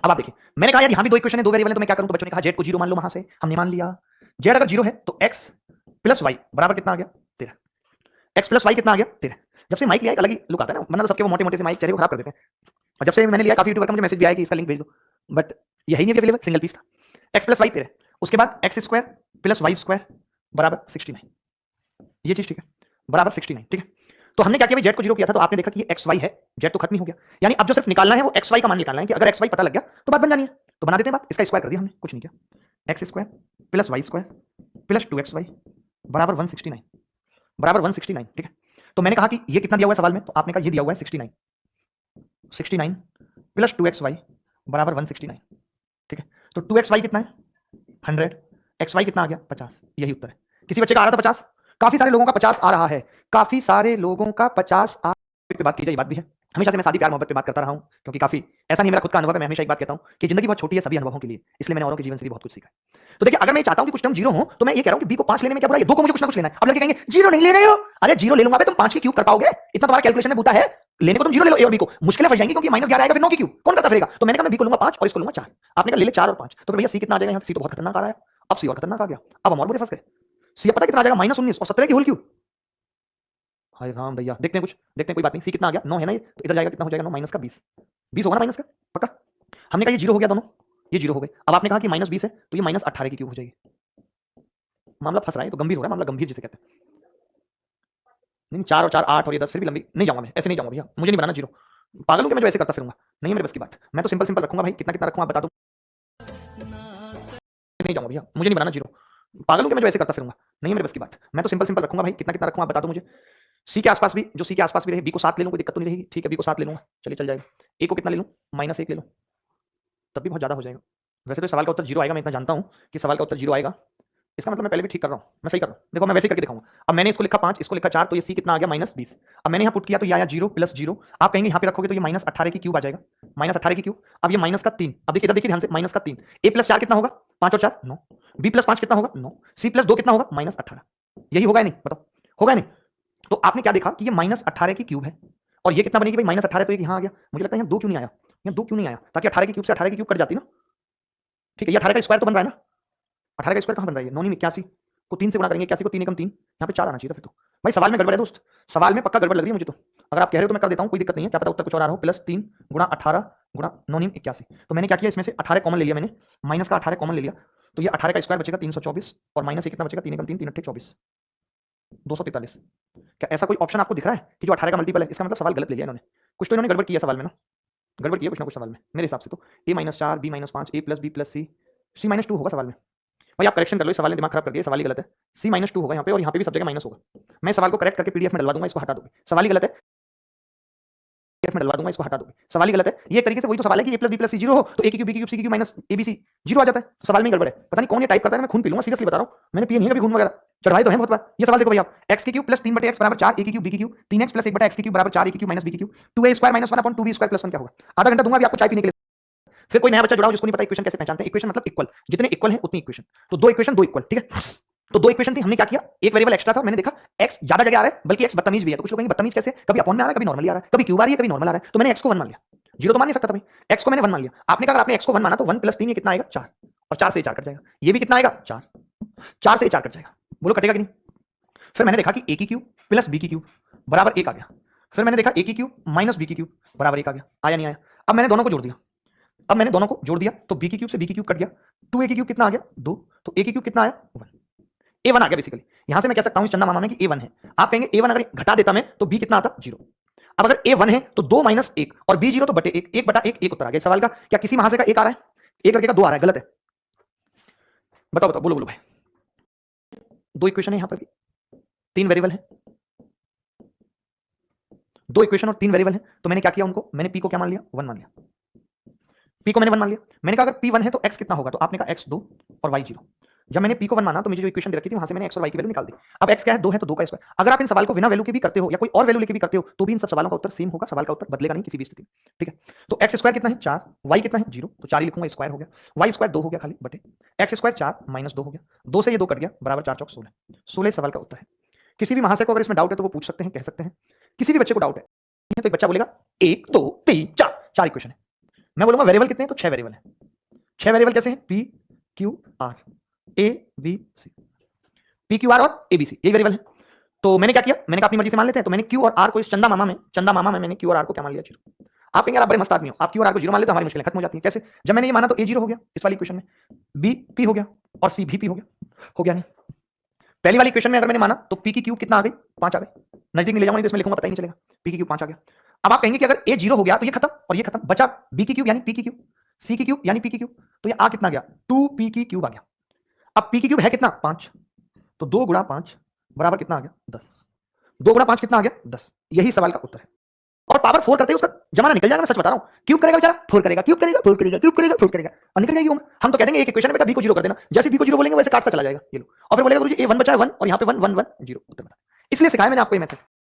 अब आप देखिए, मैंने कहा यार यहाँ भी दो इक्वेशन है, दो वेरिएबल है, तो मैं क्या करूं? तो बच्चों ने कहा जेड को जीरो मान लो, वहां से हमने मान लिया। जेड अगर जीरो है तो एक्स प्लस वाई बराबर कितना आ गया? 13। एक्स प्लस वाई कितना आ गया? 13। जब से माइक लिया एक अलग ही लुक आता है ना, वरना तो सबके वो मोटे मोटे से माइक चेहरे को खराब कर देते हैं। और जब से मैंने लिया, काफी यूट्यूबर का मुझे मैसेज भी आया कि इसका लिंक भेज दो, बट यही नहीं अवेलेबल, सिंगल पीस था। एक्स प्लस वाई 13, उसके बाद x square plus y square बराबर 69, ये चीज ठीक है, बराबर 69। ठीक है, तो हमने क्या किया भाई, जेड को जीरो किया था, तो आपने देखा कि ये एक्स वाई है, जेड तो खत्म ही हो गया। यानी अब जो सिर्फ निकालना है वो एक्स वाई का मान निकालना है, कि अगर एक्स वाई पता लग गया तो बात बन जानी है। तो बना देते हैं बात, इसका स्क्वायर कर दिया हमने, कुछ नहीं किया। X square plus y square plus 2xy बराबर 169, बराबर 169। ठीक है, तो मैंने कहा कि ये कितना दिया हुआ है सवाल में, तो आपने कहा ये दिया हुआ है 69, 69 प्लस 2xy बराबर 169। ठीक है, तो 2xy कितना है? 100, xy कितना आ गया? 50। यही उत्तर है। किसी बच्चे का आ रहा था 50, काफी सारे लोगों का 50 आ रहा है, काफी सारे लोगों का 50 आ। पे बात की जाए, ये बात भी है, हमेशा से मैं शादी प्यार मोहब्बत पे बात करता रहा हूं, क्योंकि काफी ऐसा नहीं, मेरा खुद का अनुभव है, मैं हमेशा एक बात कहता हूं कि जिंदगी बहुत छोटी है सभी अनुभवों के लिए, इसलिए मैंने औरों के जीवन से भी बहुत कुछ सीखा है। तो देखिए, अगर मैं चाहता हूं कि कुछ टर्म जीरो हो, तो मैं ये कह रहा हूं कि बी को 5 लेने में क्या बुराई है, दो को मुझे कुछ ना कुछ लेना है। अब लड़के कहेंगे जीरो नहीं ले रहे हो, अरे जीरो ले लूंगा तुम 5 की क्यूब कर पाओगे, इतना तुम्हारा कैलकुलेशन में बूता है, लेने को तुम जीरो ले लो, ए और बी को मुश्किलें फंस जाएंगी, क्योंकि -11 आएगा, फिर 9 की क्यूब कौन करता फिरेगा। तो मैंने कहा मैं बी को लूंगा 5 और इसको लूंगा 4। आपने कहा ले ले 4 और 5, तो भैया सी कितना आ जाएगा? यहाँ सी तो बहुत खतरनाक आ रहा है, अब सी और खतरनाक आ गया, अब हम और बुरे फंस गए। सी पता कितना आ जाएगा? -19 और 17 की होल क्यूब। हाय राम दैया, देखते हैं कुछ, देखते हैं, कोई बात नहीं। सी कितना आ गया? 9 है ना ये, तो इधर जाएगा कितना हो जाएगा? 9 माइनस का 20, 20 होगा ना माइनस का, पक्का। हमने कहा ये जीरो हो गया दोनों, ये जीरो हो गए। अब आपने कहा कि -20 है तो ये -18 की क्यूब हो जाएगी। मामला फंस रहा है, तो गंभीर हो रहा है मामला, गंभीर जिसे कहते हैं। नहीं 4 और 4 8 और ये 10, फिर भी लंबी नहीं जाऊंगा मैं, ऐसे नहीं जाऊंगा भैया, मुझे नहीं बनाना जीरो। पागल हूं कि मैं जो ऐसे करता फिरूंगा, नहीं है मेरे बस की बात। मैं तो सिंपल सिंपल रखूंगा भाई, कितना कितना रखूंगा आप बता दो, नहीं जाऊंगा भैया, मुझे नहीं बनाना जीरो। पागल हूं कि मैं जो ऐसे करता फिरूंगा, नहीं है मेरे बस की बात। मैं तो सिंपल सिंपल रखूंगा भाई, कितना कितना रखूंगा आप बता दो मुझे। सी के आसपास भी, जो सी के आसपास भी रहे, बी को 7 ले लूं, कोई दिक्कत तो नहीं रहेगी। ठीक है, बी को 7 ले लूंगा, चलिए चल जाएगा। ए को कितना ले लूं? -1 ले लूं, तब भी बहुत ज्यादा हो जाएगा। वैसे तो सवाल का उत्तर जीरो आएगा, मैं इतना जानता हूं कि सवाल का उत्तर जीरो आएगा, इसका मतलब मैं पहले भी ठीक कर रहा हूं, मैं सही कर रहा हूं। देखो मैं वैसे ही करके दिखाऊंगा। अब मैंने इसको लिखा 5, इसको लिखा 4, तो ये सी कितना आ गया? -20। अब मैंने यहाँ पुट किया तो ये आया 0 + 0। आप कहेंगे यहाँ पे रखोगे तो ये -18 की क्यूब आ जाएगा, -18 की क्यूब। अब ये माइनस का 3, अब देखिए इधर देखिए ध्यान से, माइनस का 3। ए + 4 कितना होगा? 5 और 4 9। बी + 5 कितना होगा? 9। सी + 2 कितना होगा? -18। यही होगा या नहीं बताओ, होगा या नहीं? तो आपने क्या देखा कि ये -18 की क्यूब है, और ये कितना बनेगी भाई? -18, तो ये यहाँ आ गया। मुझे लगता है यहाँ 2 क्यों नहीं आया, यहाँ 2 क्यों नहीं आया, ताकि 18 की क्यूब से 18 की क्यूब कट जाती ना। ठीक है, ये 18 का स्क्वायर तो बन रहा है ना, 18 का स्क्वायर कहाँ बन रहा है? 9 81 को 3 से गुणा करेंगे, 81 को 3 एकम 3, यहाँ पे 4 आना चाहिए था फिर तो। भाई सवाल में गड़बड़ है दोस्त, सवाल में पक्का गड़बड़ लग रही है मुझे तो। अगर आप कह रहे हो तो मैं कर देता हूँ, कोई दिक्कत नहीं है, क्या पता उत्तर कुछ और आ रहा हो। +3 × 18 × 9 81। तो मैंने क्या किया, इसमें से 18 कॉमन ले लिया मैंने, माइनस का 18 कॉमन ले लिया, तो ये 18 का स्क्वायर बचेगा 324, और माइनस ये कितना बचेगा? 3 एकम 3 3 अट्ठे 24, 243। क्या ऐसा कोई ऑप्शन आपको दिख रहा है कि जो 18 का मल्टीपल है? इसका मतलब सवाल गलत ले लिया इन्होंने, कुछ तो इन्होंने गड़बड़ किया सवाल में ना, गड़बड़ किया कुछ ना कुछ सवाल में मेरे हिसाब से तो। a-4 b-5 a + b + c, c-2 होगा सवाल में। भाई आप करेक्शन कर लो, इस सवाल ने दिमाग खराब कर दिया, सवाल ही गलत है। c-2 होगा यहाँ पे, और यहाँ पे भी सब जगह माइनस होगा। मैं सवाल को करेक्ट करके पीडीएफ में डलवा दूंगा, इसको हटा दोगे, सवाल ही गलत है। पीडीएफ में डलवा दूंगा, इसको हटा दोगे, सवाल ही गलत है। ये एक तरीके से वही तो सवाल है कि a + b + c 0 हो तो a की क्यूब b की क्यूब c की क्यूब माइनस abc 0 आ जाता है, तो सवाल में गड़बड़ है। पता नहीं कौन ये टाइप करता है, मैं खून पी लूंगा, सीरियसली बता रहा हूँ, मैंने पिए नहीं कभी खून वगैरह, चढ़वाए तो है बहुत बार। ये सवाल देखो भाई आप, x की क्यूब + 3/x = 4 a की क्यूब b की क्यूब, 3x + 1/x की क्यूब = 4 a की क्यूब - b की क्यूब, 2a² - 1/2b² + 1 क्या होगा? आधा घंटा दूंगा अभी आपको चाय पीने के लिए। फिर कोई नया बच्चा जुड़ा हो जिसको नहीं पता इक्वेशन कैसे पहचानते हैं। इक्वेशन मतलब इक्वल, जितने इक्वल है उतनी इक्वेशन, तो दो इक्वेशन दो इक्वल। ठीक है, तो दो इक्वेशन थी, हमने क्या किया, एक वेरिएबल एक्स्ट्रा था, मैंने देखा x ज्यादा जगह आ रहा है, बल्कि x बदतमीज भी है। तो कुछ लोग कहेंगे बदतमीज कैसे, कभी अपॉन में आ रहा है, कभी नॉर्मली आ रहा है, कभी क्यूब आ रही है, कभी नॉर्मल आ रहा है, तो मैंने x को 1 मान लिया। जीरो तो मान नहीं सकता था भाई, x को मैंने 1 मान लिया। आपने कहा अगर आपने x को 1 माना तो 1 + 3 ये कितना आएगा? 4, और 4 से 4 कट जाएगा, ये भी कितना आएगा? 4, 4 से 4 कट जाएगा, बोलो कटेगा कि नहीं? फिर मैंने देखा कि a की क्यूब + b की क्यूब बराबर 1 आ गया। फिर मैंने देखा a की क्यूब - b की क्यूब बराबर 1 आ गया, आया नहीं आया? अब मैंने दोनों को जोड़ दिया, अब मैंने दोनों को जोड़ दिया तो b की क्यूब से b की क्यूब कट गया, 2a की क्यूब कितना आ गया? 2, तो a की क्यूब कितना आया? 1, a1 आ गया बेसिकली। यहां से मैं कह सकता हूं इस चंदा मामा में कि a1 है। आप कहेंगे a1 अगर घटा देता मैं तो b कितना आता? 0। अब अगर a1 है तो 2 - 1 और b 0 तो बटे 1, 1/1 एक उत्तर आ गया सवाल का। क्या किसी महाशय का 1 आ रहा है? एक लड़के का 2 आ रहा है, गलत है। बताओ बताओ, बोलो बोलो भाई। दो इक्वेशन है यहां पर भी, 3 वेरिएबल है, 2 इक्वेशन और 3 वेरिएबल है, तो मैंने क्या किया, उनको मैंने p को क्या मान लिया? 1 मान लिया। p को मैंने 1 मान लिया। मैंने कहा अगर p 1 है तो x कितना होगा, तो आपने कहा x 2 और y 0। जब मैंने p को 1 माना तो मुझे जो इक्वेशन दे रखी थी वहां से मैंने x और y की वैल्यू निकाल दी। अब x क्या है? 2 है तो 2 का स्क्वायर। अगर आप इन सवाल को बिना वैल्यू के भी करते हो या कोई और वैल्यू लेके भी करते हो तो भी इन सब सवालों का उत्तर सेम होगा, सवाल का उत्तर बदलेगा नहीं किसी भी स्थिति में। ठीक है, तो x स्क्वायर कितना है? 4, y कितना है? 0, तो 4 ही लिखूंगा, स्क्वायर हो गया। y स्क्वायर 2 हो गया खाली, बटे x स्क्वायर 4 - 2 हो गया, 2 से ये 2 कट गया, बराबर 4 चौक 16। 16 सवाल का उत्तर है। किसी भी महाशय को अगर इसमें डाउट है तो वो पूछ सकते हैं, कह सकते हैं। किसी भी बच्चे को डाउट है तो एक बच्चा बोलेगा 1 2 3 4 इक्वेशन है, मैं बोलूंगा वेरिएबल कितने हैं, तो 6 वेरिएबल हैं। 6 वेरिएबल कैसे हैं? P q r a b c, p q r और ए बी सी, यही वेरिएबल है। तो मैंने क्या किया, मैंने कहा अपनी मर्जी से मान लेते हैं, तो मैंने क्यू और आर को इस चंदा मामा में मैंने क्यू और आर को क्या मान लिया, 0। आप कहेंगे आप बड़े मस्त आदमी हो, आप क्यू और आर को 0 मान लेते हो, हमारी मुश्किलें खत्म हो जाती हैं। कैसे? जब मैंने ये माना तो ए 0 हो गया इस वाली इक्वेशन में, बी पी हो गया और सी भी पी हो गया नहीं। पहली वाली इक्वेशन में अगर मैंने माना तो पी की क्यूब कितना आ गई, 5 आ गई। नजदीक में ले जाऊंगा नहीं तो इसमें लिखूंगा पता ही नहीं चलेगा, पी की क्यूब 5 आ गया। अब आप कहेंगे कि अगर ए 0 हो गया तो ये खत्म और ये खत्म, बचा बी की क्यूब यानी पी की क्यूब, सी की क्यूब यानी पी की क्यूब, तो ये आ कितना गया, 2 पी की क्यूब आ गया। अब पी की क्यूब है कितना, 5, तो 2 गुणा 5 बराबर कितना आ गया, 10। 2 गुणा 5 कितना आ गया, 10। यही सवाल का उत्तर है। और पावर 4 करते ही उसका जमाना निकल जाएगा, मैं सच बता रहा हूं। क्यूब करेगा बेचारा, 4 करेगा, क्यूब करेगा, 4 करेगा, क्यूब करेगा, 4 करेगा और निकल जाएगी उम्र। हम तो कह देंगे एक इक्वेशन में बेटा बी को 0 कर देना, जैसे बी को 0 बोलेंगे वैसे काटता चला जाएगा, ये लो। और फिर बोलेगा गुरुजी ए 1 बचा है 1 और यहां पे 1 1 1 0, उत्तर बता। इसलिए सिखाया मैंने आपको ये मेथड।